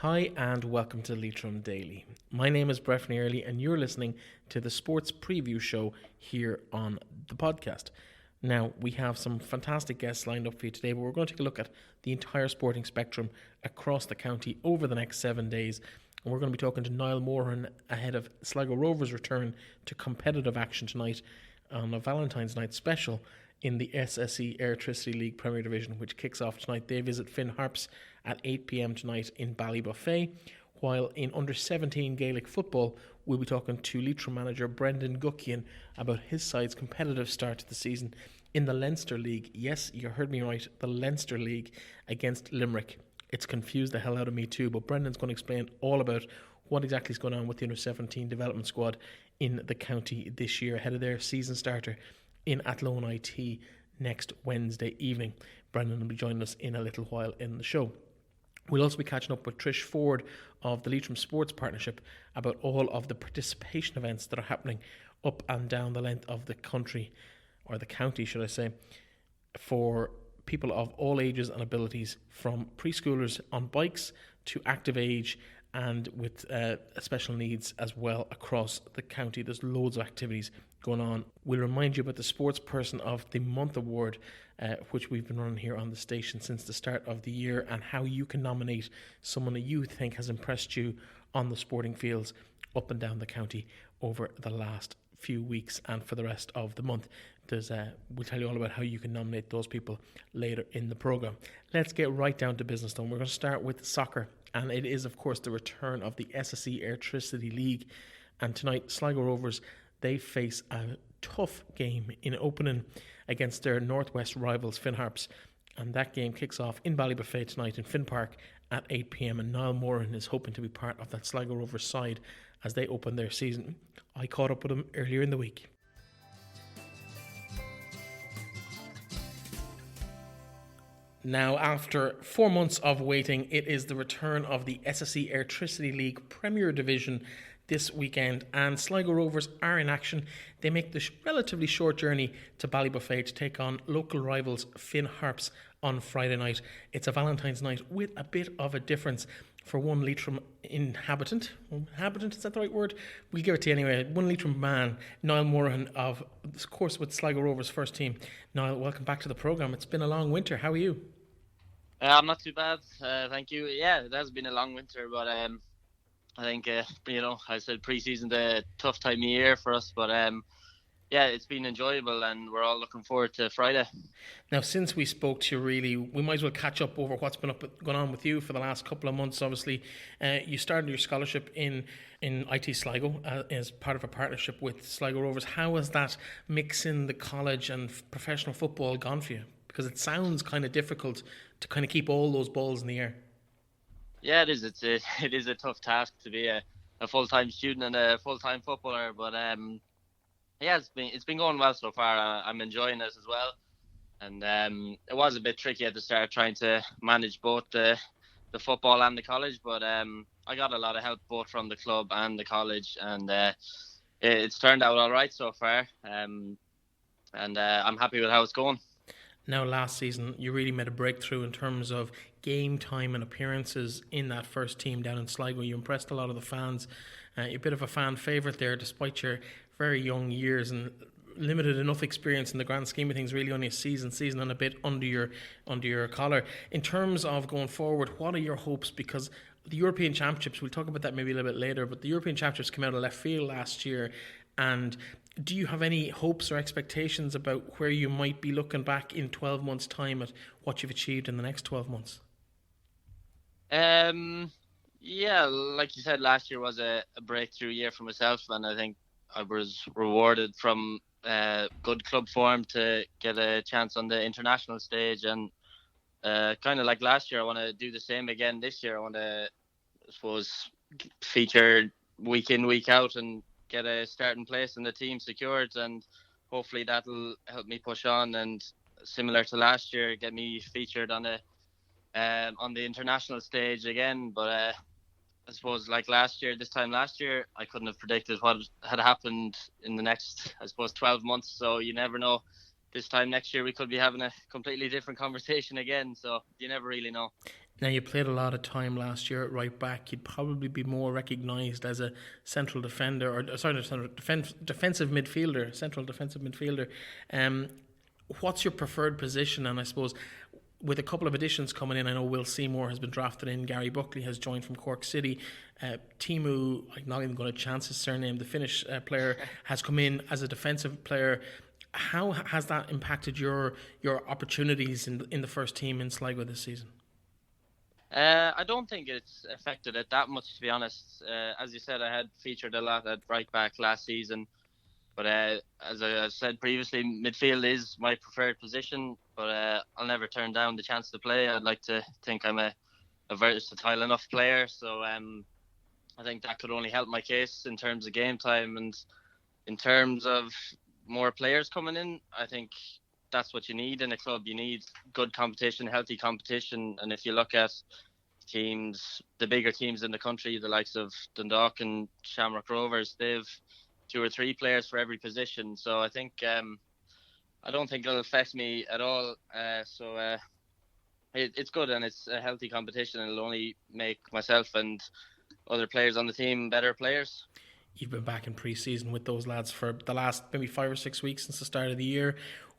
Hi and welcome to Leitrim Daily. My name is Breffney Early and you're listening to the sports preview show here on the podcast. Now, we have some fantastic guests lined up for you today, but we're going to take a look at the entire sporting spectrum across the county over the next 7 days. And we're going to be talking to Niall Morahan ahead of Sligo Rovers' return to competitive action tonight on a Valentine's Night special in the SSE Airtricity League Premier Division, which kicks off tonight. They visit Finn Harps at 8 p.m. tonight in Ballybuffet. While in under 17 Gaelic football, we'll be talking to Leitrim manager Brendan Guckian about his side's competitive start to the season in the Leinster League. Yes, you heard me right, the Leinster League against Limerick. It's confused the hell out of me too, but Brendan's going to explain all about what exactly is going on with the under 17 development squad in the county this year ahead of their season starter in Athlone IT next Wednesday evening. Brendan will be joining us in a little while in the show. We'll also be catching up with Trish Forde of the Leitrim Sports Partnership about all of the participation events that are happening up and down the length of the country, or the county should I say, for people of all ages and abilities, from preschoolers on bikes to active age and with special needs as well across the county. There's loads of activities going on. We'll remind you about the Sports Person of the Month award, which we've been running here on the station since the start of the year, and how you can nominate someone that you think has impressed you on the sporting fields up and down the county over the last few weeks and for the rest of the month. We'll tell you all about how you can nominate those people later in the programme. Let's get right down to business though. We're going to start with soccer, and it is of course the return of the SSE Airtricity League. And tonight Sligo Rovers, they face a tough game in opening against their northwest rivals Finn Harps, and that game kicks off in Ballybuffet tonight in Finn Park at 8 p.m. and Niall Morahan is hoping to be part of that Sligo Rovers side as they open their season. I caught up with him earlier in the week. Now, after 4 months of waiting, it is the return of the SSE Airtricity League Premier Division this weekend, and Sligo Rovers are in action. They make the relatively short journey to Ballybuffet to take on local rivals Finn Harps on Friday night. It's a Valentine's night with a bit of a difference for one Leitrim inhabitant, is that the right word? We'll give it to you anyway. One Leitrim man, Niall Morahan, of course with Sligo Rovers' first team. Niall, welcome back to the programme. It's been a long winter. How are you? I'm not too bad, thank you. Yeah, it has been a long winter, but I think, I said pre-season the tough time of year for us, but yeah, it's been enjoyable and we're all looking forward to Friday. Now, since we spoke to you, really, we might as well catch up over what's been going on with you for the last couple of months. Obviously, you started your scholarship in IT Sligo as part of a partnership with Sligo Rovers. How has that mixing the college and professional football gone for you? Because it sounds kind of difficult to kind of keep all those balls in the air. Yeah, it is. It is a tough task to be a full-time student and a full-time footballer, but yeah, it's been going well so far. I'm enjoying it as well, and it was a bit tricky at the start trying to manage both the football and the college, but I got a lot of help both from the club and the college, and it's turned out all right so far, and I'm happy with how it's going. Now, last season, you really made a breakthrough in terms of game time and appearances in that first team down in Sligo. You impressed a lot of the fans. You're a bit of a fan favourite there, despite your very young years and limited enough experience in the grand scheme of things. Really, only a season and a bit under your collar. In terms of going forward, what are your hopes? Because the European Championships, we'll talk about that maybe a little bit later, but the European Championships came out of left field last year, and do you have any hopes or expectations about where you might be looking back in 12 months' time at what you've achieved in the next 12 months? Yeah, like you said, last year was a breakthrough year for myself, and I think I was rewarded from good club form to get a chance on the international stage, and kind of like last year, I want to do the same again this year. I want to, I suppose, feature week in, week out and get a starting place in the team secured, and hopefully that'll help me push on, and similar to last year, get me featured on the international stage again. But I suppose like this time last year, I couldn't have predicted what had happened in the next, I suppose, 12 months. So you never know. this time next year we could be having a completely different conversation again. So you never really know. Now, you played a lot of time last year at right back. You'd probably be more recognised as a central defender, or defensive midfielder, central defensive midfielder. What's your preferred position? And I suppose with a couple of additions coming in, I know Will Seymour has been drafted in, Gary Buckley has joined from Cork City, Timu, I'm not even going to chance his surname, the Finnish player, has come in as a defensive player. How has that impacted your opportunities in the first team in Sligo this season? I don't think it's affected it that much, to be honest. As you said, I had featured a lot at right back last season. But as I said previously, midfield is my preferred position. But I'll never turn down the chance to play. I'd like to think I'm a versatile enough player. So I think that could only help my case in terms of game time. And in terms of more players coming in, I think that's what you need in a club. You need good competition, healthy competition. And if you look at teams, the bigger teams in the country, the likes of Dundalk and Shamrock Rovers, they've 2 or 3 players for every position. So I think I don't think it'll affect me at all. It's good, and it's a healthy competition. It'll only make myself and other players on the team better players. You've been back in pre-season with those lads for the last maybe 5 or 6 weeks since the start of the year.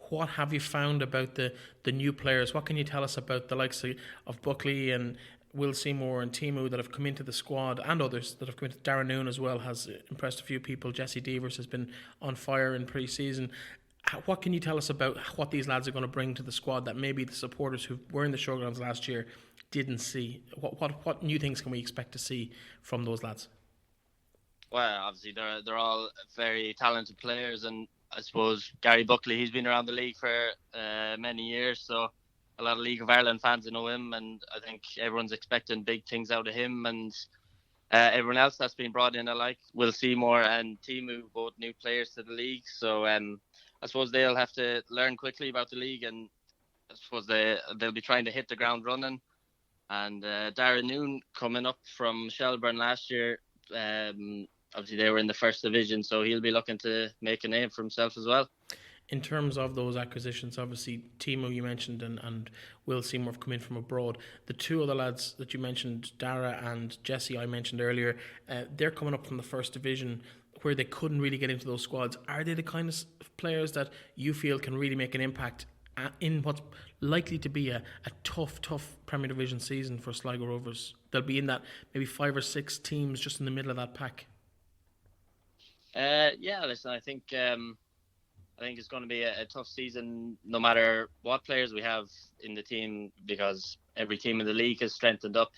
What have you found about the new players? What can you tell us about the likes of Buckley and Will Seymour and Timu that have come into the squad, and others that have come into? Darren Noon as well has impressed a few people. Jesse Devers has been on fire in pre-season. What can you tell us about what these lads are going to bring to the squad that maybe the supporters who were in the showgrounds last year didn't see? What new things can we expect to see from those lads? Well, obviously they're all very talented players, and I suppose Gary Buckley, he's been around the league for many years, so a lot of League of Ireland fans know him, and I think everyone's expecting big things out of him. And everyone else that's been brought in, like Will Seymour and Timu, both new players to the league. So I suppose they'll have to learn quickly about the league, and I suppose they'll be trying to hit the ground running. And Darren Noon coming up from Shelburne last year, obviously they were in the first division, so he'll be looking to make a name for himself as well. In terms of those acquisitions, obviously Timu you mentioned and Will Seymour have come in from abroad. The 2 other lads that you mentioned, Dara and Jesse, I mentioned earlier, they're coming up from the first division where they couldn't really get into those squads. Are they the kind of players that you feel can really make an impact in what's likely to be a tough Premier Division season for Sligo Rovers? They'll be in that maybe 5 or 6 teams just in the middle of that pack. Listen, I think it's going to be a tough season no matter what players we have in the team, because every team in the league has strengthened up.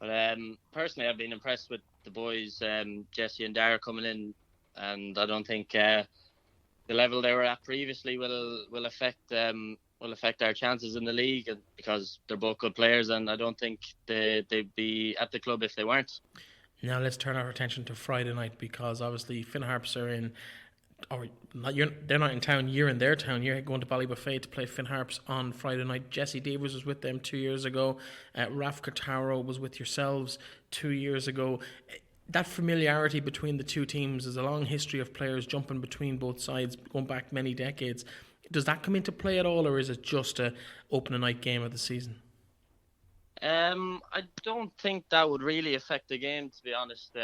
But personally, I've been impressed with the boys, Jesse and Dara coming in, and I don't think the level they were at previously will affect our chances in the league, because they're both good players, and I don't think they'd be at the club if they weren't. Now let's turn our attention to Friday night, because obviously Finn Harps are in, they're not in town, you're in their town. You're going to Ballybuffet to play Finn Harps on Friday night. Jesse Devers was with them 2 years ago. Raf Cartaro was with yourselves 2 years ago. That familiarity between the two teams is a long history of players jumping between both sides going back many decades. Does that come into play at all, or is it just a opening night game of the season? I don't think that would really affect the game, to be honest.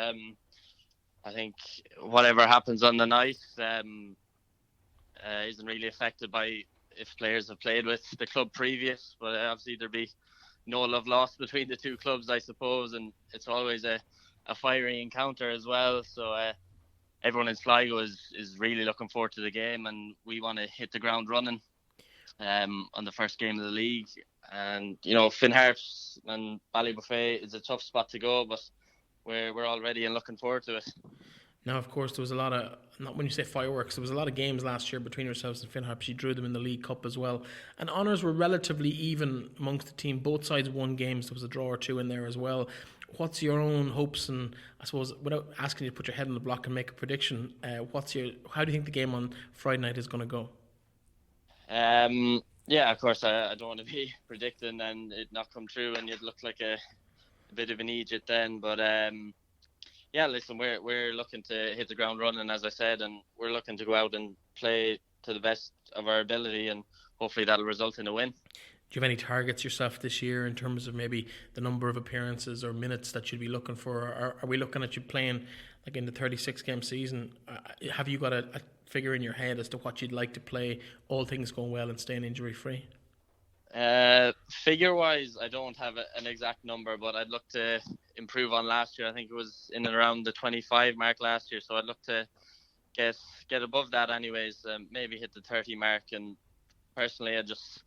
I think whatever happens on the night isn't really affected by if players have played with the club previous. But obviously there'd be no love lost between the two clubs, I suppose, and it's always a fiery encounter as well. So everyone in Sligo is really looking forward to the game, and we want to hit the ground running on the first game of the league. And Finn Harps and Ballybuffet is a tough spot to go, but we're all ready and looking forward to it. Now, of course, there was a lot of, not when you say fireworks, there was a lot of games last year between yourselves and Finn Harps. You drew them in the League Cup as well. And honours were relatively even amongst the team. Both sides won games. There was a draw or 2 in there as well. What's your own hopes, and I suppose without asking you to put your head on the block and make a prediction, how do you think the game on Friday night is going to go? Yeah, of course, I don't want to be predicting and it not come true and you'd look like a bit of an idiot then. But listen, we're looking to hit the ground running, as I said, and we're looking to go out and play to the best of our ability, and hopefully that'll result in a win. Do you have any targets yourself this year in terms of maybe the number of appearances or minutes that you'd be looking for? Or are we looking at you playing like in the 36-game season? Have you got a figure in your head as to what you'd like to play, all things going well and staying injury-free? Figure-wise, I don't have an exact number, but I'd look to improve on last year. I think it was in and around the 25 mark last year, so I'd look to get above that anyways, maybe hit the 30 mark. And personally, I just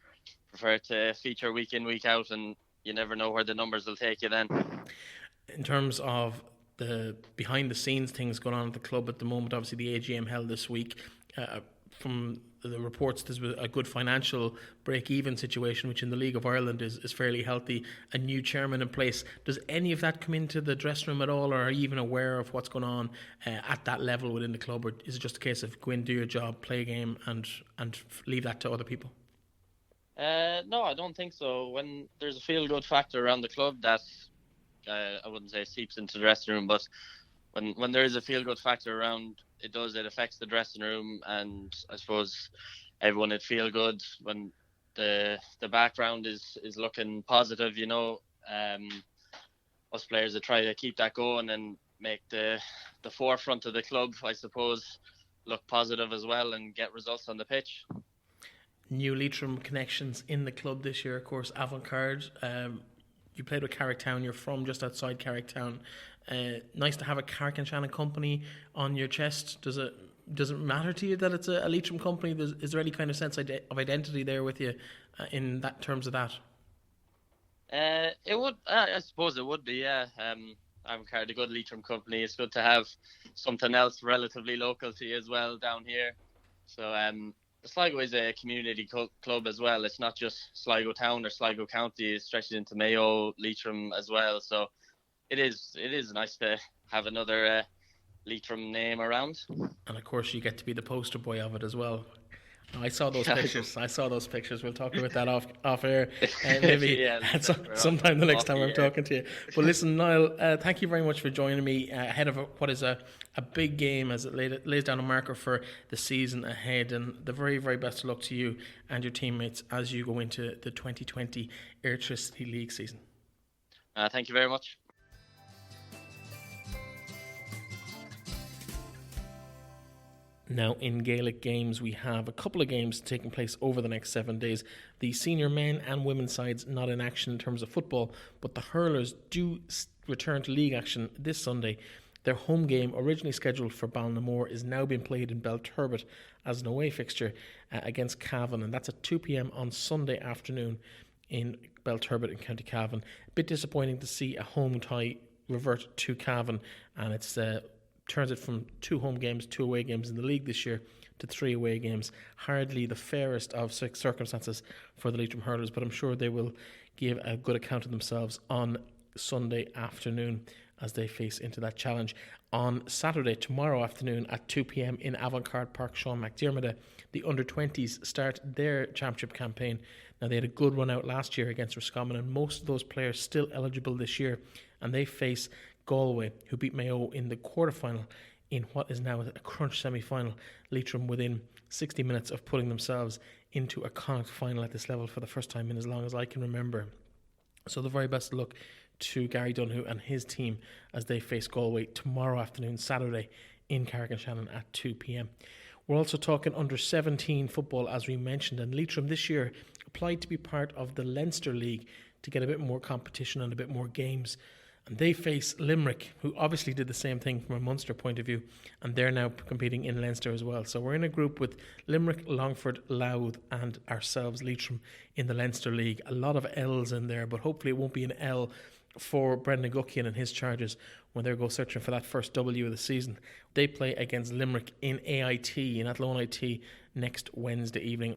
prefer to feature week in, week out, and you never know where the numbers will take you then. In terms of the behind the scenes things going on at the club at the moment, obviously the AGM held this week. From the reports, there's a good financial break-even situation, which in the League of Ireland is fairly healthy. A new chairman in place. Does any of that come into the dressing room at all, or are you even aware of what's going on at that level within the club, or is it just a case of go in, do your job, play a game, and leave that to other people? No, I don't think so. When there's a feel-good factor around the club, that I wouldn't say seeps into the dressing room, but when there is a feel-good factor around, it affects the dressing room, and I suppose everyone would feel good when the background is looking positive. Us players that try to keep that going and make the forefront of the club, I suppose, look positive as well and get results on the pitch. New Leitrim connections in the club this year, of course. Avant-Garde, you played with Carricktown. You're from just outside Carricktown. Nice to have a Carrick-on-Shannon company on your chest. Does it matter to you that it's a Leitrim company? Is there any kind of sense of identity there with you in that terms of that? It would. I suppose it would be. Yeah. Avant-Garde, a good Leitrim company. It's good to have something else relatively local to you as well down here. So Sligo is a community club as well. It's not just Sligo Town or Sligo County. It stretches into Mayo, Leitrim as well. So it is nice to have another Leitrim name around. And of course, you get to be the poster boy of it as well. I saw those pictures. We'll talk about that off air maybe sometime the next time I'm talking to you. But listen, Niall, thank you very much for joining me ahead of what is a big game as it lays down a marker for the season ahead. And the very, very best of luck to you and your teammates as you go into the 2020 Airtricity League season. Thank you very much. Now, in Gaelic games, we have a couple of games taking place over the next 7 days. The senior men and women's sides not in action in terms of football, but the hurlers do return to league action this Sunday. Their home game, originally scheduled for Ballinamore, is now being played in Belturbet as an away fixture against Cavan, and that's at 2 p.m. on Sunday afternoon in Belturbet in County Cavan. A bit disappointing to see a home tie revert to Cavan, and it's turns it from 2 home games, 2 away games in the league this year to 3 away games. Hardly the fairest of circumstances for the Leitrim hurlers, but I'm sure they will give a good account of themselves on Sunday afternoon as they face into that challenge. On Saturday, tomorrow afternoon at 2 p.m. in Avant-Garde Park, Sean McDiarmid, the under-20s start their championship campaign. Now, they had a good run out last year against Roscommon, and most of those players still eligible this year, and they face Galway, who beat Mayo in the quarter-final in what is now a crunch semi-final. Leitrim within 60 minutes of putting themselves into a Connacht final at this level for the first time in as long as I can remember. So the very best of luck to Gary Dunhu and his team as they face Galway tomorrow afternoon, Saturday, in Carrick-on-Shannon at 2 p.m. We're also talking under-17 football, as we mentioned, and Leitrim this year applied to be part of the Leinster League to get a bit more competition and a bit more games. And they face Limerick, who obviously did the same thing from a Munster point of view, and they're now competing in Leinster as well. So we're in a group with Limerick, Longford, Louth and ourselves, Leitrim, in the Leinster League. A lot of L's in there, but hopefully it won't be an L for Brendan Guckian and his charges when they go searching for that first W of the season. They play against Limerick in AIT, in Athlone IT, next Wednesday evening.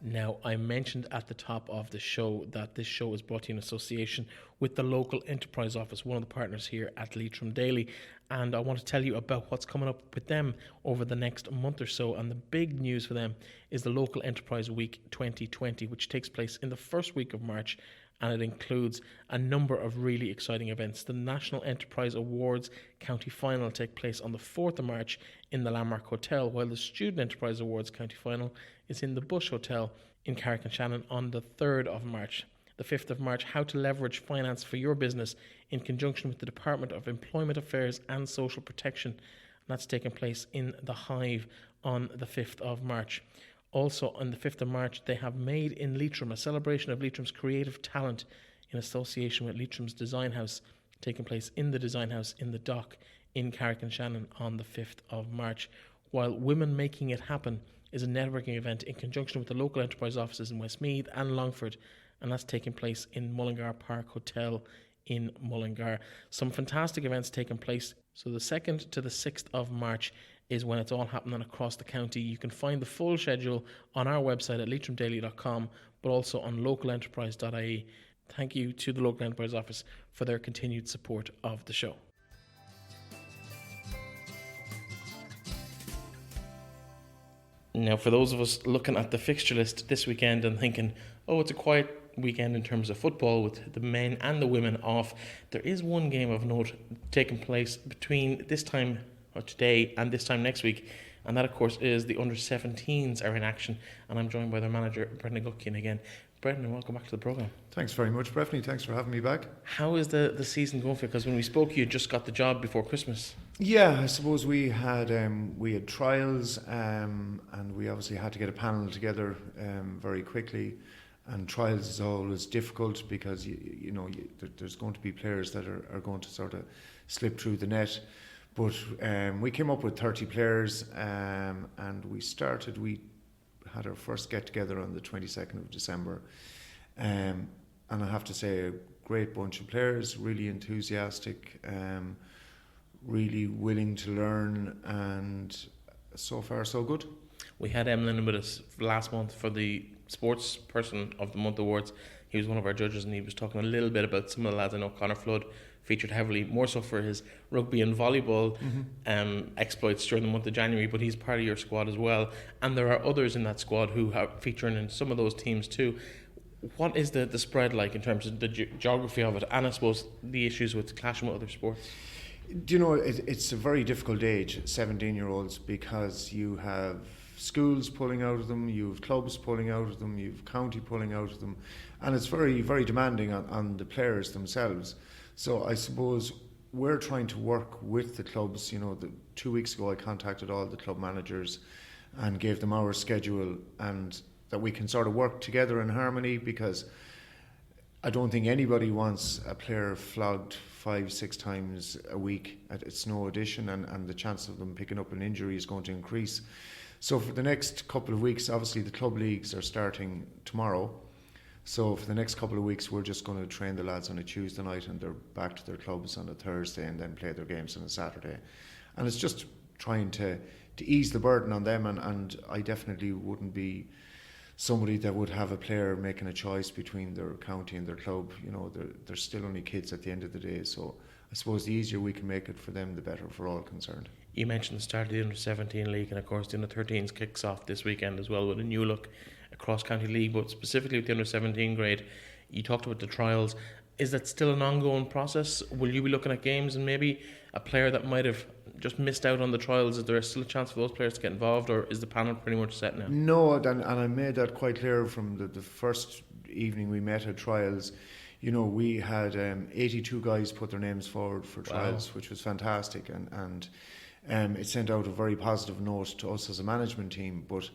Now, I mentioned at the top of the show that this show is brought to you in association with the local enterprise office, one of the partners here at Leitrim Daily, and I want to tell you about what's coming up with them over the next month or so. And the big news for them is the Local Enterprise Week 2020, which takes place in the first week of March and it includes a number of really exciting events. The National Enterprise Awards County Final will take place on the 4th of March in the Landmark Hotel, while the Student Enterprise Awards County Final is in the Bush Hotel in Carrick-on-Shannon on the 3rd of March. The 5th of March, how to leverage finance for your business in conjunction with the Department of Employment Affairs and Social Protection. And that's taking place in the Hive on the 5th of March. Also on the 5th of March, they have Made in Leitrim, a celebration of Leitrim's creative talent in association with Leitrim's Design House, taking place in the Design House in the Dock in Carrick-on-Shannon on the 5th of March. While Women Making It Happen is a networking event in conjunction with the local enterprise offices in Westmeath and Longford, and that's taking place in Mullingar Park Hotel in Mullingar. Some fantastic events taking place. So the 2nd to the 6th of March is when it's all happening across the county. You can find the full schedule on our website at leitrimdaily.com, but also on localenterprise.ie. Thank you to the Local Enterprise Office for their continued support of the show. Now, for those of us looking at the fixture list this weekend and thinking, oh, it's a quiet weekend in terms of football with the men and the women off, there is one game of note taking place between this time or today and this time next week, and that of course is the under-17s are in action, and I'm joined by their manager Bredan Guckian again. Bredan, welcome back to the programme. Thanks very much, Breffney. Thanks for having me back. How is the season going for you? Because when we spoke, you just got the job before Christmas. Yeah, I suppose we had trials, and we obviously had to get a panel together very quickly. And trials is always difficult because there's going to be players that are going to sort of slip through the net. But we came up with 30 players, and we had our first get together on the 22nd of December, and I have to say, a great bunch of players, really enthusiastic, really willing to learn, and so far so good. We had Emlyn with us last month for the Sports Person of the Month Awards. He was one of our judges, and he was talking a little bit about some of the lads. I know Conor Flood featured heavily, more so for his rugby and volleyball exploits during the month of January, but he's part of your squad as well, and there are others in that squad who are featuring in some of those teams too. What is the spread like in terms of the geography of it, and I suppose the issues with clashing with other sports? Do you know, it's a very difficult age, 17-year-olds, because you have schools pulling out of them, you have clubs pulling out of them, you have county pulling out of them, and it's very, very demanding on the players themselves. So I suppose we're trying to work with the clubs. 2 weeks ago I contacted all the club managers and gave them our schedule, and that we can sort of work together in harmony, because I don't think anybody wants a player flogged 5-6 times a week. It's no addition, and the chance of them picking up an injury is going to increase. So for the next couple of weeks, obviously the club leagues are starting tomorrow. So for the next couple of weeks, we're just going to train the lads on a Tuesday night, and they're back to their clubs on a Thursday, and then play their games on a Saturday. And it's just trying to ease the burden on them, and I definitely wouldn't be somebody that would have a player making a choice between their county and their club. They're still only kids at the end of the day. So I suppose the easier we can make it for them, the better for all concerned. You mentioned the start of the Under-17 League, and of course the Under-13s kicks off this weekend as well with a new look across county league, but specifically with the Under-17 grade. You talked about the trials. Is that still an ongoing process? Will you be looking at games and maybe a player that might have just missed out on the trials? Is there still a chance for those players to get involved, or is the panel pretty much set now? No, and I made that quite clear from the first evening we met at trials. We had 82 guys put their names forward for trials, which was fantastic, and it sent out a very positive note to us as a management team. But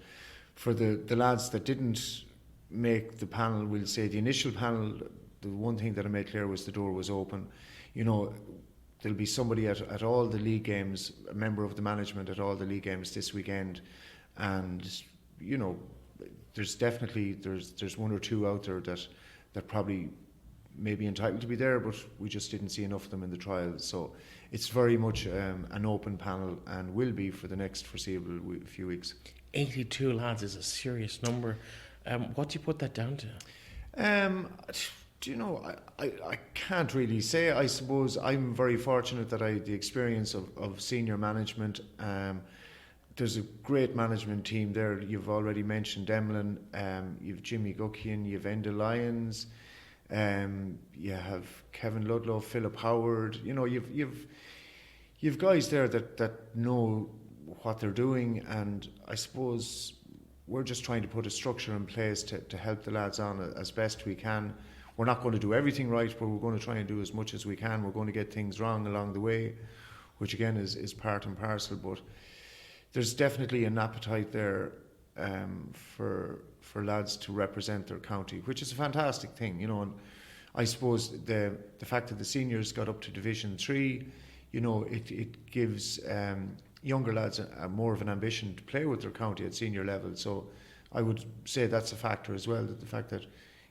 for the lads that didn't make the panel, we'll say the initial panel, the one thing that I made clear was the door was open. There'll be somebody at all the league games, a member of the management at all the league games this weekend, and there's definitely there's one or two out there that probably may be entitled to be there, but we just didn't see enough of them in the trials. So it's very much an open panel, and will be for the next foreseeable few weeks. 82 lads is a serious number. What do you put that down to? I can't really say. I suppose I'm very fortunate that I had the experience of senior management. There's a great management team there. You've already mentioned Emlyn, you've Jimmy Guckian, you've Enda Lyons, You have Kevin Ludlow, Philip Howard. You know, you've guys there that know what they're doing, and I suppose we're just trying to put a structure in place to help the lads on as best we can. We're not going to do everything right, but we're going to try and do as much as we can. We're going to get things wrong along the way, which again is part and parcel. But there's definitely an appetite there for lads to represent their county, which is a fantastic thing, you know. And I suppose the fact that the seniors got up to Division 3, you know, it gives younger lads more of an ambition to play with their county at senior level. So I would say that's a factor as well, that the fact that,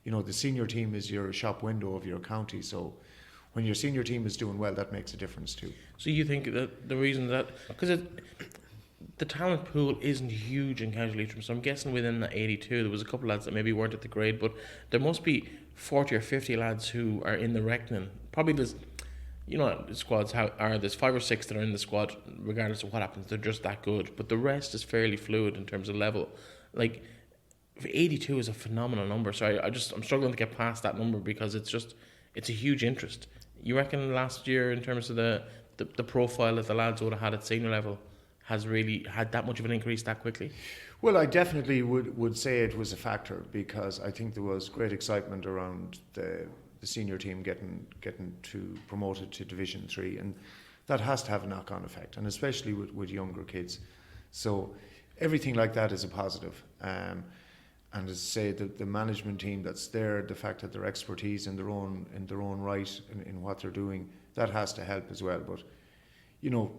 you know, the senior team is your shop window of your county. So when your senior team is doing well, that makes a difference too. So you think that the reason that, because the talent pool isn't huge in County Leitrim, so I'm guessing within that 82 there was a couple of lads that maybe weren't at the grade, but there must be 40 or 50 lads who are in the reckoning. Probably there's, you know, squads there's 5 or 6 that are in the squad regardless of what happens, they're just that good, but the rest is fairly fluid in terms of level. Like 82 is a phenomenal number, so I'm struggling to get past that number because it's a huge interest. You reckon last year, in terms of the profile that the lads would have had at senior level, has really had that much of an increase that quickly? Well, I definitely would say it was a factor, because I think there was great excitement around the senior team getting promoted to Division 3, and that has to have a knock-on effect, and especially with younger kids. So everything like that is a positive. And as I say, the management team that's there, the fact that their expertise in their own right in what they're doing, that has to help as well. But, you know,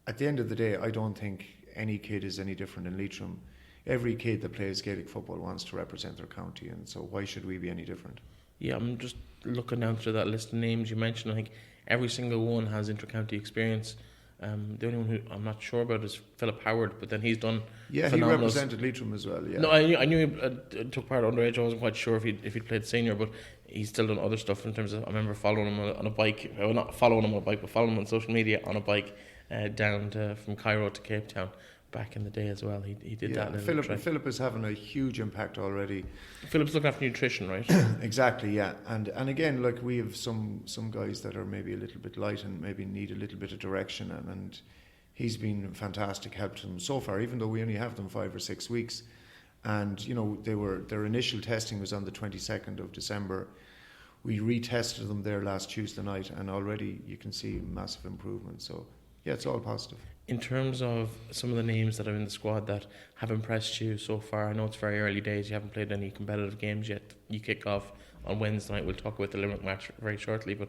at the end of the day, I don't think any kid is any different in Leitrim. Every kid that plays Gaelic football wants to represent their county, and so why should we be any different? Yeah, I'm just looking down through that list of names you mentioned. I think every single one has inter-county experience. The only one who I'm not sure about is Philip Howard, but then he's done phenomenal. He represented Leitrim as well. Yeah. No, I knew he took part underage. I wasn't quite sure if he'd played senior, but he's still done other stuff in terms of. I remember following him on a bike. Well, not following him on a bike, but following him on social media on a bike down from Cairo to Cape Town back in the day as well. He did that. Philip is having a huge impact already. Philip's looking after nutrition, right? Exactly, yeah. And again, like, we have some guys that are maybe a little bit light and maybe need a little bit of direction, and he's been fantastic, helped them so far, even though we only have them 5 or 6 weeks. And, you know, their initial testing was on the 22nd of December. We retested them there last Tuesday night, and already you can see massive improvement. So yeah, it's all positive. In terms of some of the names that are in the squad that have impressed you so far, I know it's very early days, you haven't played any competitive games yet. You kick off on Wednesday night. We'll talk about the Limerick match very shortly, but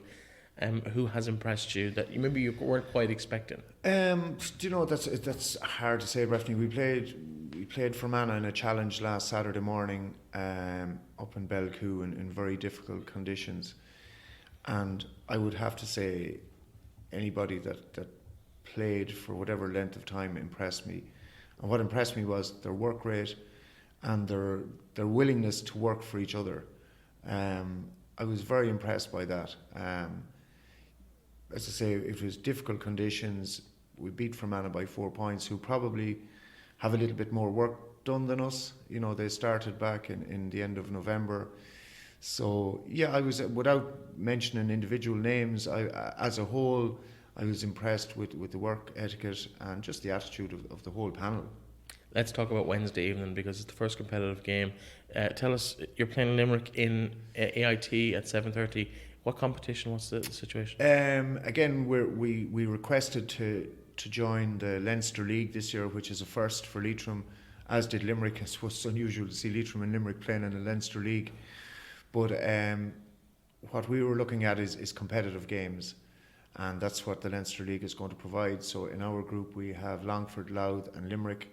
who has impressed you that maybe you weren't quite expecting? Do you know, that's hard to say, Breffney. We played Fermanagh in a challenge last Saturday morning up in Belcoo in very difficult conditions, and I would have to say anybody that played for whatever length of time impressed me. And what impressed me was their work rate and their willingness to work for each other. I was very impressed by that. As I say, it was difficult conditions. We beat Fermanagh by 4 points, who probably have a little bit more work done than us. You know, they started back in the end of November. So yeah, I was, without mentioning individual names, as a whole, I was impressed with the work etiquette and just the attitude of the whole panel. Let's talk about Wednesday evening, because it's the first competitive game. Tell us, you're playing Limerick in AIT at 7:30. What competition? What's the situation? Again, we requested to join the Leinster League this year, which is a first for Leitrim, as did Limerick. I suppose it's unusual to see Leitrim and Limerick playing in the Leinster League. But what we were looking at is competitive games, and that's what the Leinster League is going to provide. So in our group we have Longford, Louth and Limerick,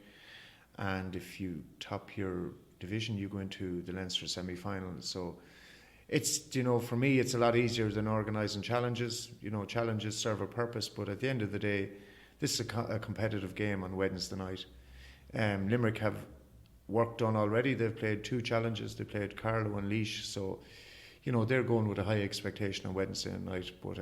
and if you top your division you go into the Leinster semi-finals. So it's, you know, for me it's a lot easier than organising challenges. You know, challenges serve a purpose, but at the end of the day this is a competitive game on Wednesday night. Limerick have work done already. They've played 2 challenges. They played Carlow and Laois, so you know they're going with a high expectation on Wednesday night. But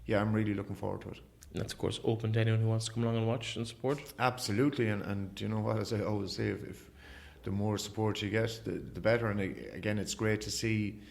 yeah, I'm really looking forward to it. And that's of course open to anyone who wants to come along and watch and support. Absolutely, and you know what, as I always say, if the more support you get, the better. And again, it's great to see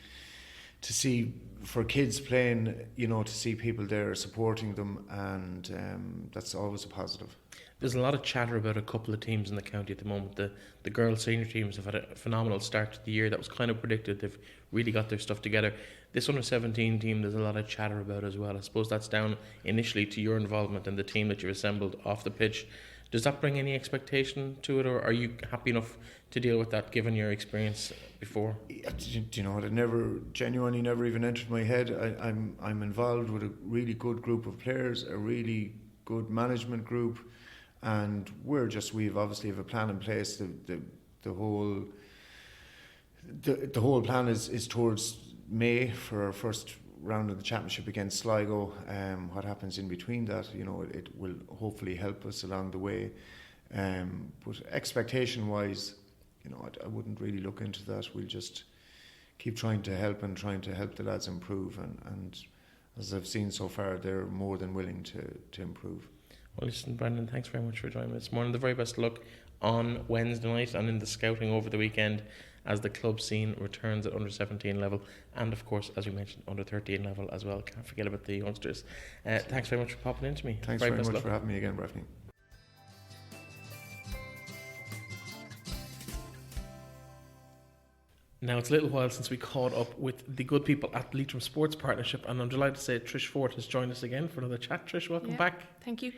to see for kids playing, to see people there supporting them, and that's always a positive. There's a lot of chatter about a couple of teams in the county at the moment. The girls' senior teams have had a phenomenal start to the year. That was kind of predicted. They've really got their stuff together. This under-17 team, there's a lot of chatter about as well. I suppose that's down initially to your involvement and the team that you've assembled off the pitch. Does that bring any expectation to it, or are you happy enough to deal with that given your experience before? Do you know what? It genuinely never even entered my head. I'm involved with a really good group of players, a really good management group, and we've obviously have a plan in place. The whole plan is towards May for our first round of the championship against Sligo. What happens in between that, it will hopefully help us along the way. But expectation-wise, I wouldn't really look into that. We'll just keep trying to help the lads improve. And as I've seen so far, they're more than willing to improve. Well, listen, Brendan, thanks very much for joining me this morning. The very best of luck on Wednesday night and in the scouting over the weekend as the club scene returns at under-17 level and, of course, as we mentioned, under-13 level as well. Can't forget about the youngsters. Thanks very much for popping into me. Thanks very much for having me again, Breffney. Now, it's a little while since we caught up with the good people at Leitrim Sports Partnership, and I'm delighted to say Trish Forde has joined us again for another chat. Trish, welcome back. Thank you.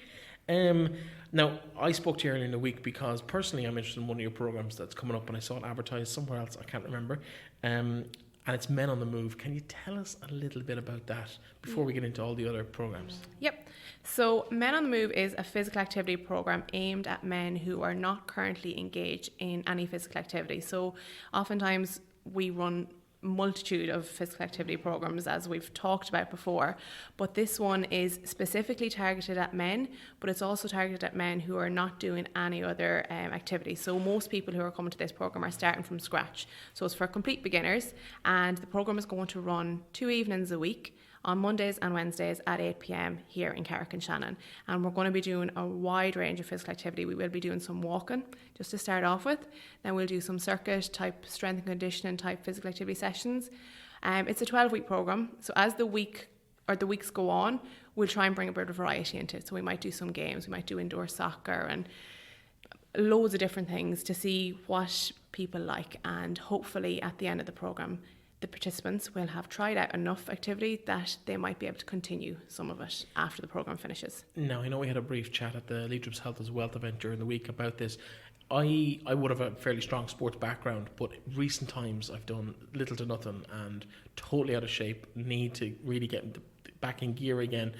Now, I spoke to you earlier in the week because personally I'm interested in one of your programmes that's coming up, and I saw it advertised somewhere else, I can't remember, and it's Men on the Move. Can you tell us a little bit about that before we get into all the other programmes? Yep. So Men on the Move is a physical activity programme aimed at men who are not currently engaged in any physical activity. So oftentimes we run multitude of physical activity programs, as we've talked about before, but this one is specifically targeted at men, but it's also targeted at men who are not doing any other activity. So most people who are coming to this program are starting from scratch, so it's for complete beginners, and the program is going to run 2 evenings a week on Mondays and Wednesdays at 8 p.m. here in Carrick-on-Shannon. And we're going to be doing a wide range of physical activity. We will be doing some walking, just to start off with. Then we'll do some circuit type, strength and conditioning type physical activity sessions. It's a 12-week programme, so as the weeks go on, we'll try and bring a bit of variety into it. So we might do some games, we might do indoor soccer and loads of different things to see what people like, and hopefully at the end of the programme the participants will have tried out enough activity that they might be able to continue some of it after the programme finishes. Now, I know we had a brief chat at the Leitrim's Health as Wealth event during the week about this. I would have a fairly strong sports background, but recent times I've done little to nothing and totally out of shape, need to really get back in gear again.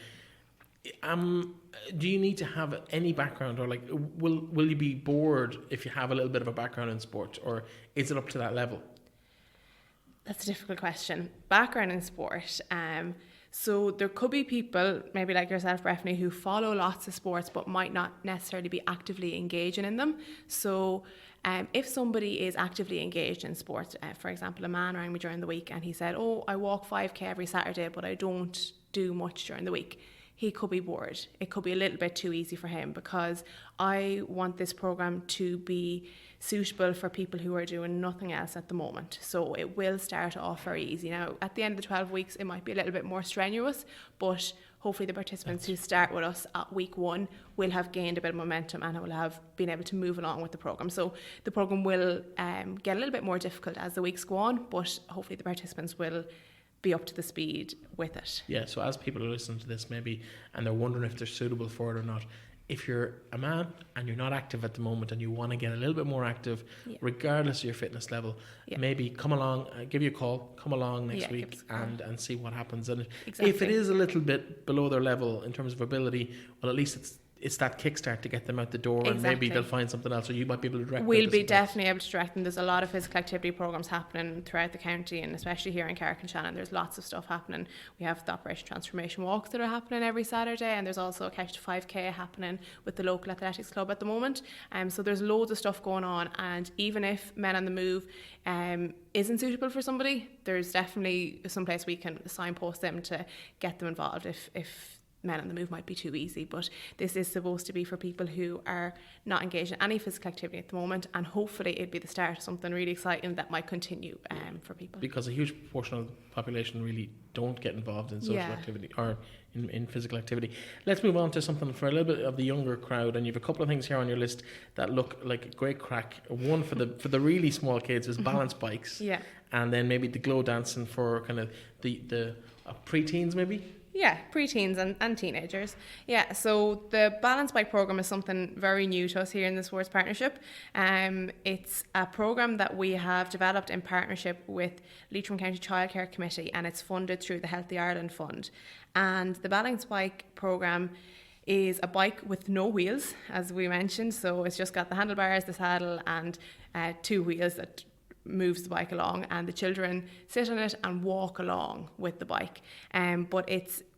Do you need to have any background, or will you be bored if you have a little bit of a background in sport, or is it up to that level? That's a difficult question. Background in sport. So there could be people, maybe like yourself, Breffney, who follow lots of sports but might not necessarily be actively engaging in them. So if somebody is actively engaged in sports, for example, a man rang me during the week and he said, I walk 5k every Saturday but I don't do much during the week. He could be bored. It could be a little bit too easy for him, because I want this programme to be suitable for people who are doing nothing else at the moment. So it will start off very easy. Now, at the end of the 12 weeks, it might be a little bit more strenuous, but hopefully the participants who start with us at week 1 will have gained a bit of momentum and will have been able to move along with the programme. So the programme will get a little bit more difficult as the weeks go on, but hopefully the participants will be up to the speed with it. Yeah, so as people are listening to this maybe and they're wondering if they're suitable for it or not, if you're a man and you're not active at the moment and you want to get a little bit more active, regardless of your fitness level, maybe come along, give you a call, come along next week and see what happens. And if it is a little bit below their level in terms of ability, well, at least it's that kickstart to get them out the door, and maybe they'll find something else, or you might be able to direct them. We'll be definitely able to direct them. There's a lot of physical activity programmes happening throughout the county, and especially here in Carrick-on-Shannon, there's lots of stuff happening. We have the Operation Transformation walks that are happening every Saturday, and there's also a Couch to 5k happening with the local athletics club at the moment. So there's loads of stuff going on, and even if Men on the Move isn't suitable for somebody, there's definitely some place we can signpost them to get them involved if Men on the Move might be too easy, but this is supposed to be for people who are not engaged in any physical activity at the moment, and hopefully it'd be the start of something really exciting that might continue for people. Because a huge proportion of the population really don't get involved in social activity or in physical activity. Let's move on to something for a little bit of the younger crowd, and you have a couple of things here on your list that look like a great crack. One for the really small kids is balance bikes, and then maybe the glow dancing for kind of the pre-teens maybe. Yeah, pre-teens and teenagers. Yeah, so the Balance Bike programme is something very new to us here in the Sports Partnership. It's a programme that we have developed in partnership with Leitrim County Childcare Committee, and it's funded through the Healthy Ireland Fund. And the Balance Bike programme is a bike with no wheels, as we mentioned. So it's just got the handlebars, the saddle, and 2 wheels that moves the bike along, and the children sit on it and walk along with the bike. But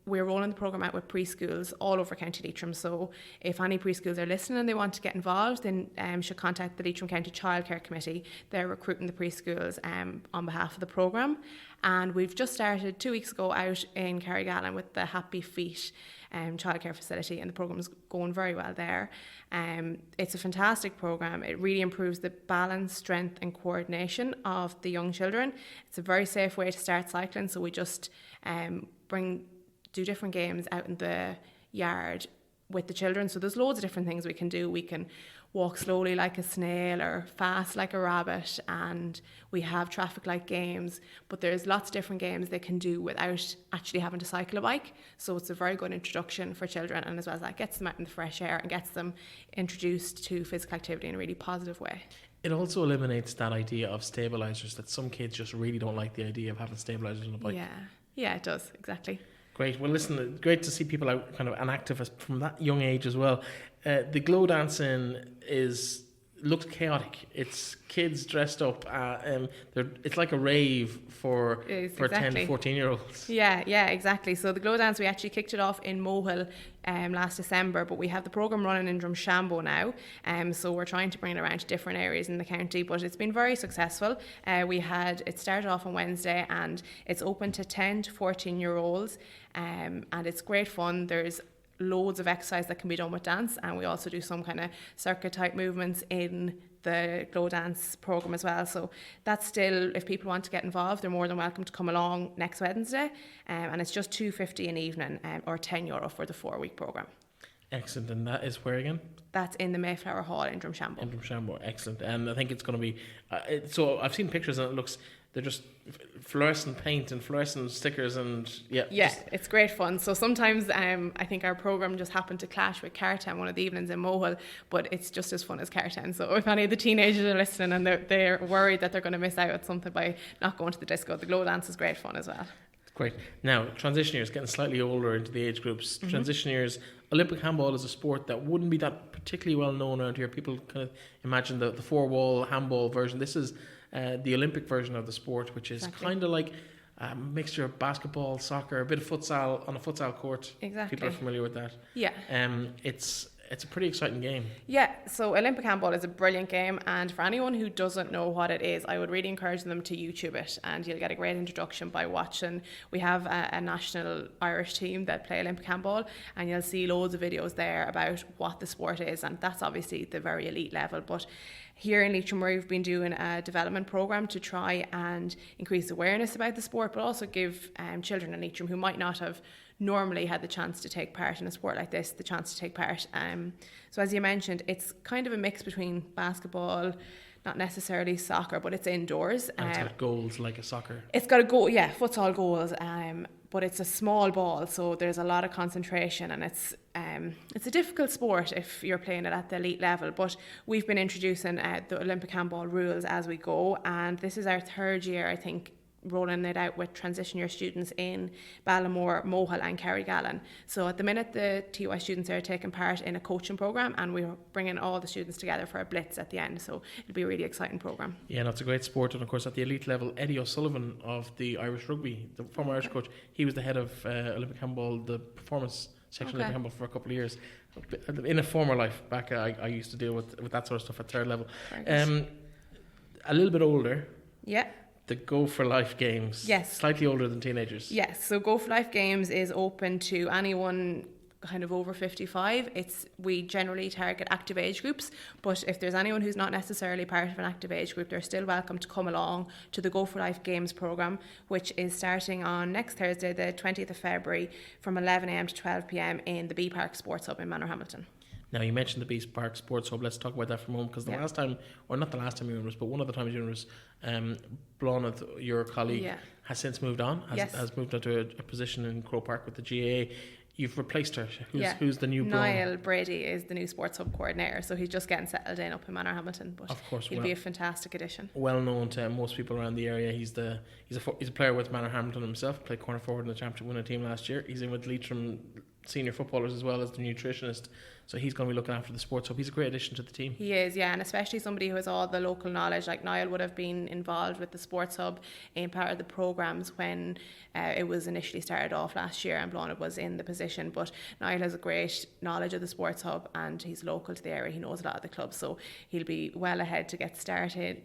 we're rolling the programme out with preschools all over County Leitrim. So if any preschools are listening and they want to get involved, then should contact the Leitrim County Childcare Committee. They're recruiting the preschools on behalf of the programme. And we've just started 2 weeks ago out in Carrigallen with the Happy Feet childcare facility, and the programme is going very well there. It's a fantastic programme. It really improves the balance, strength and coordination of the young children. It's a very safe way to start cycling, so we just do different games out in the yard with the children. So there's loads of different things we can do. We can walk slowly like a snail or fast like a rabbit, and we have traffic light games, but there's lots of different games they can do without actually having to cycle a bike. So it's a very good introduction for children, and as well as that, gets them out in the fresh air and gets them introduced to physical activity in a really positive way. It also eliminates that idea of stabilisers, that some kids just really don't like the idea of having stabilisers on a bike. Yeah, it does, exactly. Great. Well, listen, great to see people out kind of an active from that young age as well. The glow dancing looks chaotic. It's kids dressed up. It's like a rave for 10 to 14-year-olds. Yeah, exactly. So the glow dance, we actually kicked it off in Mohill last December, but we have the programme running in Drumshanbo now. So we're trying to bring it around to different areas in the county, but it's been very successful. It started off on Wednesday, and it's open to 10 to 14-year-olds, and it's great fun. There's loads of exercise that can be done with dance, and we also do some kind of circuit type movements in the glow dance programme as well. So that's still, if people want to get involved, they're more than welcome to come along next Wednesday, and it's just €2.50 an evening, or €10 for the 4-week programme. Excellent. And that is where again? That's in the Mayflower Hall in Drumshanbo. In Drumshanbo, excellent. And I think it's going to be so I've seen pictures and it looks, they're just fluorescent paint and fluorescent stickers, and it's great fun. So sometimes I think our programme just happened to clash with Cartown one of the evenings in Mohill, but it's just as fun as Cartown. So if any of the teenagers are listening and they're worried that they're going to miss out on something by not going to the disco, the glow dance is great fun as well. Great. Now, transition years, getting slightly older into the age groups. Mm-hmm. Transition years, Olympic handball is a sport that wouldn't be that particularly well known around here. People kind of imagine the 4-wall handball version. This is the Olympic version of the sport, which is kind of like a mixture of basketball, soccer, a bit of futsal on a futsal court. Exactly. People are familiar with that. Yeah. It's a pretty exciting game. Yeah, so Olympic handball is a brilliant game, and for anyone who doesn't know what it is, I would really encourage them to YouTube it, and you'll get a great introduction by watching. We have a national Irish team that play Olympic handball, and you'll see loads of videos there about what the sport is, and that's obviously the very elite level. But here in Leitrim, we've been doing a development programme to try and increase awareness about the sport, but also give children in Leitrim who might not have normally had the chance to take part in a sport like this, the chance to take part. So as you mentioned, it's kind of a mix between basketball, not necessarily soccer, but it's indoors. And it's got goals like a soccer. It's got futsal goals, but it's a small ball, so there's a lot of concentration, and it's a difficult sport if you're playing it at the elite level. But we've been introducing the Olympic handball rules as we go, and this is our 3rd year, I think, rolling it out with transition year students in Ballamore, Mohill and Carrigallen. So at the minute, the TY students are taking part in a coaching programme, and we're bringing all the students together for a blitz at the end. So it'll be a really exciting programme. Yeah, no, it's a great sport. And of course, at the elite level, Eddie O'Sullivan of the Irish Rugby, the former Irish coach, he was the head of Olympic handball, the performance section of Olympic handball for a couple of years. In a former life back, I used to deal with that sort of stuff at 3rd level. A little bit older. Yeah. The Go for Life games. Yes. Slightly older than teenagers. Yes. So Go for Life games is open to anyone kind of over 55. We generally target active age groups, but if there's anyone who's not necessarily part of an active age group, they're still welcome to come along to the Go for Life Games programme, which is starting on next Thursday, the 20th of February, from 11 a.m. to 12 p.m. in the B Park Sports Hub in Manorhamilton. Now, you mentioned the Beast Park Sports Hub. Let's talk about that for a moment, because the last time, or not the last time you were in us, but one of the times you were in us, Bláthnaid, your colleague, has since moved on, has moved on to a position in Croke Park with the GAA. You've replaced her. Who's the new Niall Morahan is the new Sports Hub coordinator, so he's just getting settled in up in Manorhamilton, but of course, he'll be a fantastic addition. Well known to most people around the area. He's a player with Manorhamilton himself, played corner forward in the championship winning team last year. He's in with Leitrim senior footballers as well as the nutritionist, so he's going to be looking after the sports hub. He's a great addition to the team. He is, and especially somebody who has all the local knowledge. Like Niall would have been involved with the sports hub in part of the programmes when it was initially started off last year, and Bláthnaid was in the position, but Niall has a great knowledge of the sports hub and he's local to the area. He knows a lot of the clubs, so he'll be well ahead to get started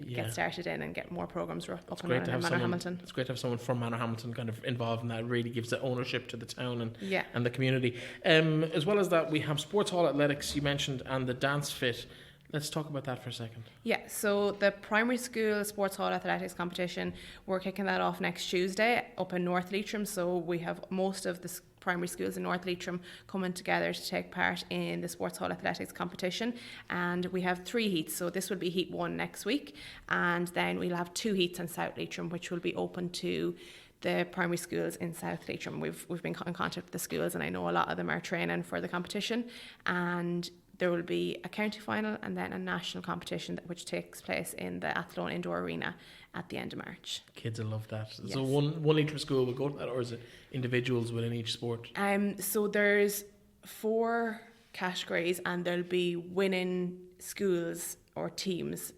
in and get more programmes up and running in Manorhamilton. It's great to have someone from Manorhamilton kind of involved in that. It really gives the ownership to the town and the community. As well as that, we have Sports Hall Athletics, you mentioned, and the Dance Fit. Let's talk about that for a second. Yeah, so the primary school Sports Hall Athletics competition, we're kicking that off next Tuesday up in North Leitrim. So we have most of the primary schools in North Leitrim coming together to take part in the Sports Hall Athletics competition, and we have 3 heats. So this will be heat 1 next week, and then we'll have 2 heats in South Leitrim, which will be open to the primary schools in South Leitrim. We've been in contact with the schools, and I know a lot of them are training for the competition, and there will be a county final and then a national competition which takes place in the Athlone Indoor Arena at the end of March. Kids will love that. Yes. So one Leitrim school will go to that, or is it individuals within each sport? So there's 4 categories, and there'll be winning schools or teams.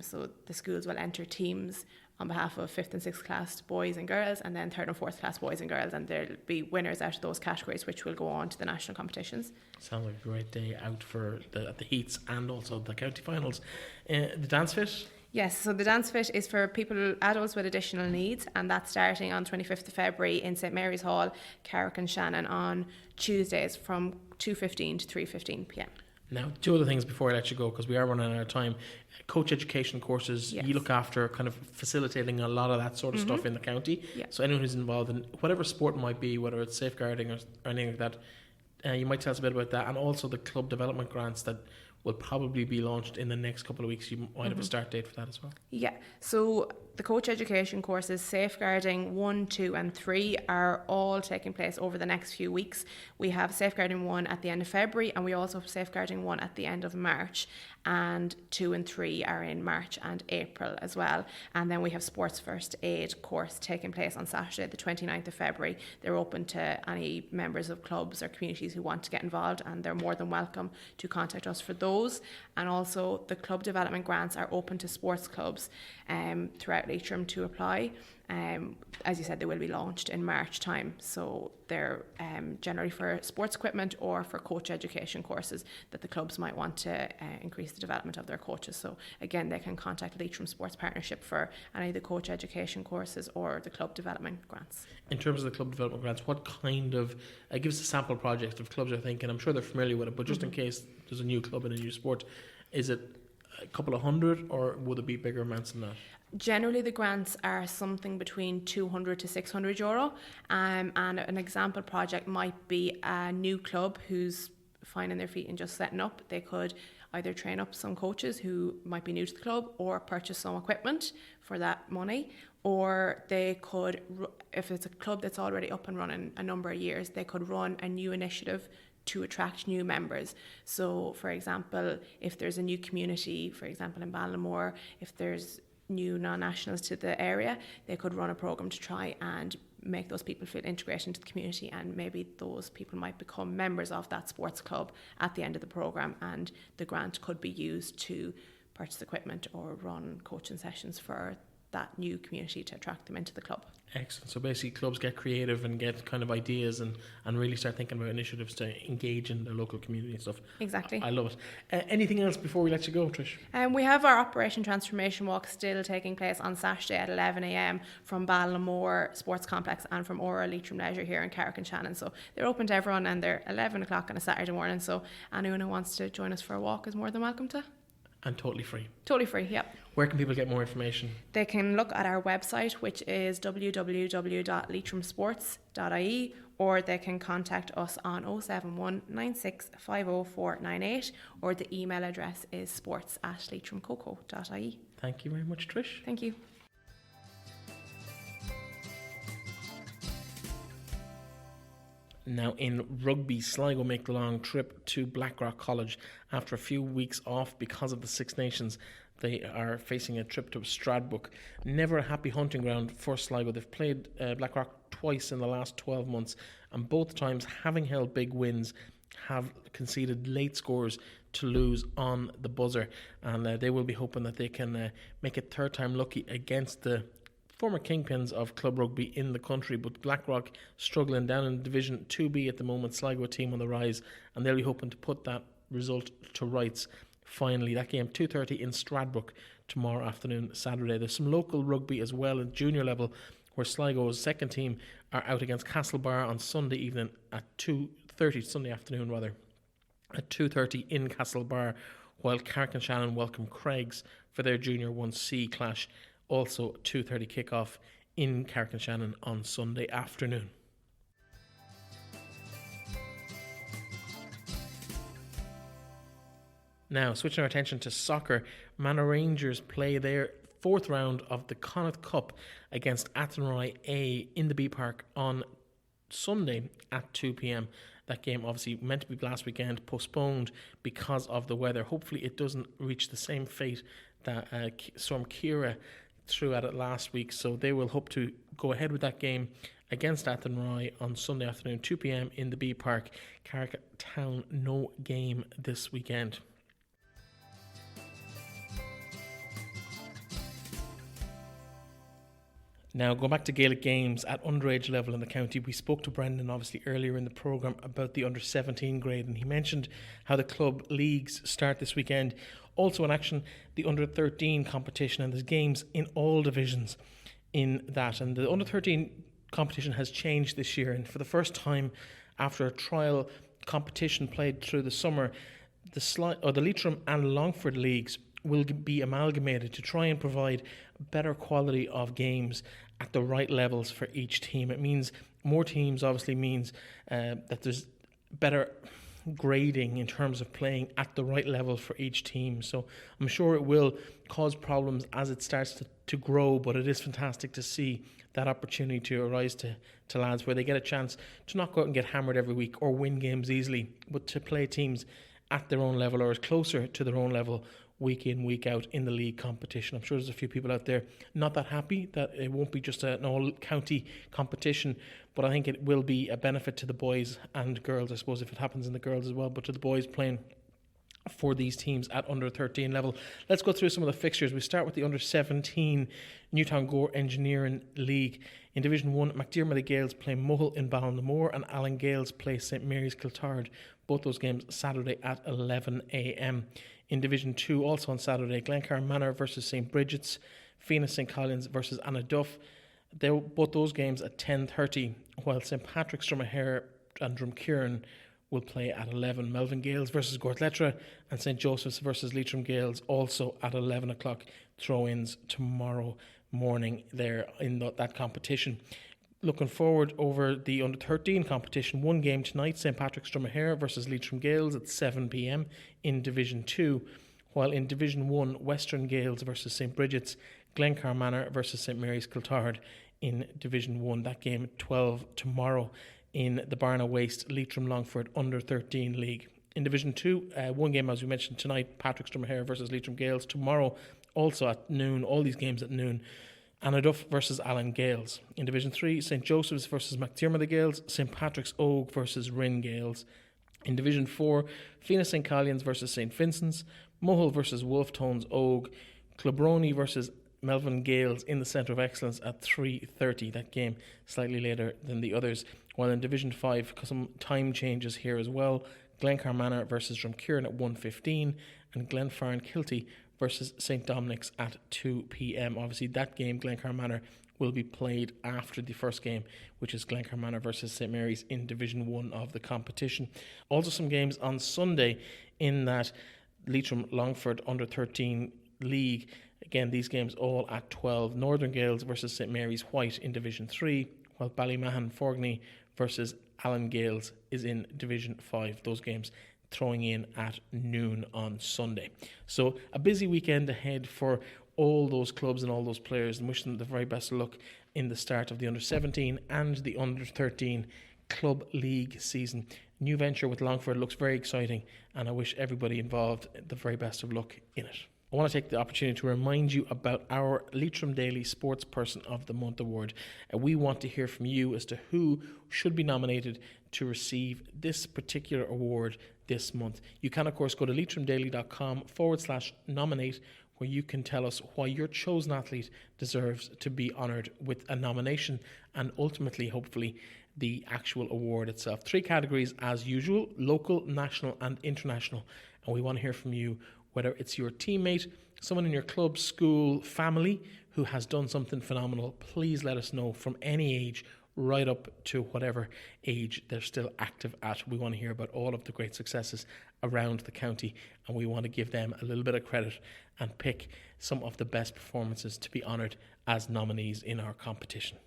So the schools will enter teams on behalf of 5th and 6th class boys and girls, and then 3rd and 4th class boys and girls, and there'll be winners out of those categories which will go on to the national competitions. Sounds like a great day out for the heats and also the county finals. The Dance Fit? Yes, so the Dance Fit is for adults with additional needs, and that's starting on 25th of February in St Mary's Hall, Carrick and Shannon, on Tuesdays from 2:15 to 3:15 p.m. Now, 2 other things before I let you go, because we are running out of time. Coach education courses, you look after kind of facilitating a lot of that sort of stuff in the county. So anyone who's involved in whatever sport it might be, whether it's safeguarding or anything like that, you might tell us a bit about that, and also the club development grants that will probably be launched in the next couple of weeks. You might have a start date for that as well. Yeah, so the coach education courses, Safeguarding 1, 2 and 3 are all taking place over the next few weeks. We have Safeguarding 1 at the end of February, and we also have Safeguarding 1 at the end of March, and 2 and 3 are in March and April as well. And then we have Sports First Aid course taking place on Saturday the 29th of February. They're open to any members of clubs or communities who want to get involved, and they're more than welcome to contact us for those. And also the club development grants are open to sports clubs throughout Leitrim to apply. As you said, they will be launched in March time, so they're generally for sports equipment or for coach education courses that the clubs might want to increase the development of their coaches. So again, they can contact Leitrim Sports Partnership for any of the coach education courses or the club development grants. In terms of the club development grants, what kind of give us a sample project of clubs are thinking? I'm sure they're familiar with it, but just in case there's a new club in a new sport, is it a couple of hundred, or would it be bigger amounts than that? Generally, the grants are something between €200 to €600, and an example project might be a new club who's finding their feet and just setting up. They could either train up some coaches who might be new to the club, or purchase some equipment for that money, or they could, if it's a club that's already up and running a number of years, they could run a new initiative to attract new members. So, for example, if there's a new community, for example in Ballinamore, if there's new non-nationals to the area, they could run a programme to try and make those people feel integrated into the community, and maybe those people might become members of that sports club at the end of the programme, and the grant could be used to purchase equipment or run coaching sessions for that new community to attract them into the club. Excellent. So basically clubs get creative and get kind of ideas and really start thinking about initiatives to engage in the local community and stuff. Exactly. I love it. Anything else before we let you go, Trish? We have our Operation Transformation Walk still taking place on Saturday at 11 a.m. from Ballinamore Sports Complex and from Aura Leitrim Leisure here in Carrick and Shannon. So they're open to everyone and they're 11 o'clock on a Saturday morning. So anyone who wants to join us for a walk is more than welcome to. And totally free. Totally free, yep. Where can people get more information? They can look at our website, which is www.leitrimsports.ie, or they can contact us on 071 96 50498, or the email address is sports@leitrimcoco.ie. Thank you very much, Trish. Thank you. Now in rugby, Sligo make the long trip to Blackrock College after a few weeks off because of the Six Nations. They are facing a trip to Stradbrook. Never a happy hunting ground for Sligo. They've played Blackrock twice in the last 12 months, and both times, having held big wins, have conceded late scores to lose on the buzzer, and they will be hoping that they can make it third time lucky against the former kingpins of club rugby in the country. But Blackrock struggling down in Division 2B at the moment. Sligo a team on the rise, and they'll be hoping to put that result to rights finally. That game 2:30 in Stradbrook tomorrow afternoon, Saturday. There's some local rugby as well at junior level, where Sligo's second team are out against Castlebar on Sunday evening at 2:30, Sunday afternoon rather, at 2:30 in Castlebar, while Carrick and Shannon welcome Craigs for their Junior 1C clash. Also 2:30 kickoff in Carrick and Shannon on Sunday afternoon. Now, switching our attention to soccer, Manor Rangers play their fourth round of the Connacht Cup against Athlone IT in the B Park on Sunday at 2 p.m. That game obviously meant to be last weekend, postponed because of the weather. Hopefully it doesn't reach the same fate that Storm Ciara threw at it last week, so they will hope to go ahead with that game against Athlone on Sunday afternoon, 2 p.m. in the B Park. Carrick Town, no game this weekend. Now, going back to Gaelic games at underage level in the county, we spoke to Brendan obviously earlier in the programme about the under-17 grade, and he mentioned how the club leagues start this weekend. Also in action, the under-13 competition, and there's games in all divisions in that. And the under-13 competition has changed this year, and for the first time after a trial competition played through the summer, the Leitrim and Longford leagues will be amalgamated to try and provide better quality of games at the right levels for each team. It means more teams obviously means that there's better grading in terms of playing at the right level for each team. So I'm sure it will cause problems as it starts to grow, but it is fantastic to see that opportunity to arise to lads where they get a chance to not go out and get hammered every week or win games easily, but to play teams at their own level or as closer to their own level week in, week out in the league competition. I'm sure there's a few people out there not that happy that it won't be just an all-county competition, but I think it will be a benefit to the boys and girls, I suppose, if it happens in the girls as well, but to the boys playing for these teams at under 13 level. Let's go through some of the fixtures. We start with the under 17 Newtown Gore Engineering League. In Division 1, McDiarmid the Gales play Mohill in Ballinamore and Allen Gales play St Mary's Kiltard. Both those games Saturday at 11 a.m. In Division 2, also on Saturday, Glencar Manor versus St Bridget's, Phoenix St Collins versus Annaduff. Both those games at 10:30, while St Patrick's Dromahare and Drumkieran will play at 11. Melvin Gales versus Gortletra and St Joseph's versus Leitrim Gales also at 11 o'clock. Throw-ins tomorrow morning there in that competition. Looking forward over the under-13 competition, one game tonight, St Patrick's Dromahare versus Leitrim Gales at 7 p.m. in Division 2, while in Division 1, Western Gales versus St Bridget's, Glencar Manor versus St Mary's Kiltard in Division 1. That game at 12 tomorrow in the Barna Waste Leitrim Longford under-13 League. In Division 2, one game as we mentioned tonight, Patrick's Dromahare versus Leitrim Gales. Tomorrow also at noon, all these games at noon, Annaduff versus Allen Gales. In Division 3, St Joseph's versus McDiarmid the Gales, St Patrick's Ogue versus Rin Gales. In Division 4, Phoenix St Collins versus St Vincent's, Mohill versus Wolftones Ogue, Clonbrony versus Melvin Gales in the Centre of Excellence at 3:30. That game slightly later than the others. While in Division 5, some time changes here as well. Glencar Manor versus Drumkieran at 1:15 and Glenfarne Kilty versus St Dominic's at 2 p.m. Obviously, that game, Glencar Manor, will be played after the first game, which is Glencar Manor versus St Mary's in Division 1 of the competition. Also some games on Sunday in that Leitrim Longford Under-13 League. Again, these games all at 12. Northern Gales versus St Mary's White in Division 3, while Ballymahan Forgney versus Allen Gales is in Division 5. Those games throwing in at noon on Sunday. So a busy weekend ahead for all those clubs and all those players, and wish them the very best of luck in the start of the Under-17 and the Under-13 Club League season. New venture with Longford looks very exciting, and I wish everybody involved the very best of luck in it. I want to take the opportunity to remind you about our Leitrim Daily Sports Person of the Month award. We want to hear from you as to who should be nominated to receive this particular award this month. You can, of course, go to leitrimdaily.com/nominate, where you can tell us why your chosen athlete deserves to be honoured with a nomination and ultimately, hopefully, the actual award itself. 3 categories as usual: local, national and international. And we want to hear from you, whether it's your teammate, someone in your club, school, family who has done something phenomenal. Please let us know, from any age right up to whatever age they're still active at. We want to hear about all of the great successes around the county, and we want to give them a little bit of credit and pick some of the best performances to be honoured as nominees in our competition.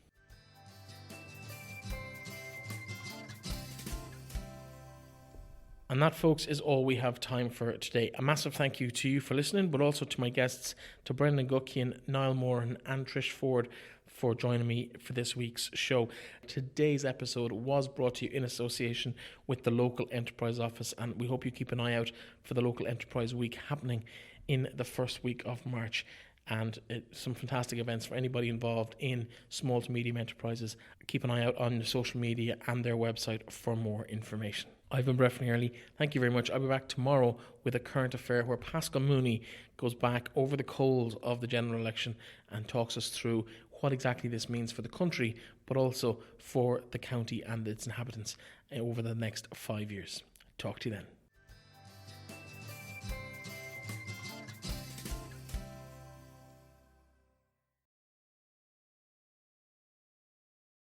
And that, folks, is all we have time for today. A massive thank you to you for listening, but also to my guests, to Bredan Guckian, Niall Morahan and Trish Forde, for joining me for this week's show. Today's episode was brought to you in association with the Local Enterprise Office, and we hope you keep an eye out for the Local Enterprise Week happening in the first week of March, and some fantastic events for anybody involved in small to medium enterprises. Keep an eye out on the social media and their website for more information. I've been Bredan Early. Thank you very much. I'll be back tomorrow with a current affair where Pascal Mooney goes back over the coals of the general election and talks us through what exactly this means for the country, but also for the county and its inhabitants over the next 5 years. Talk to you then.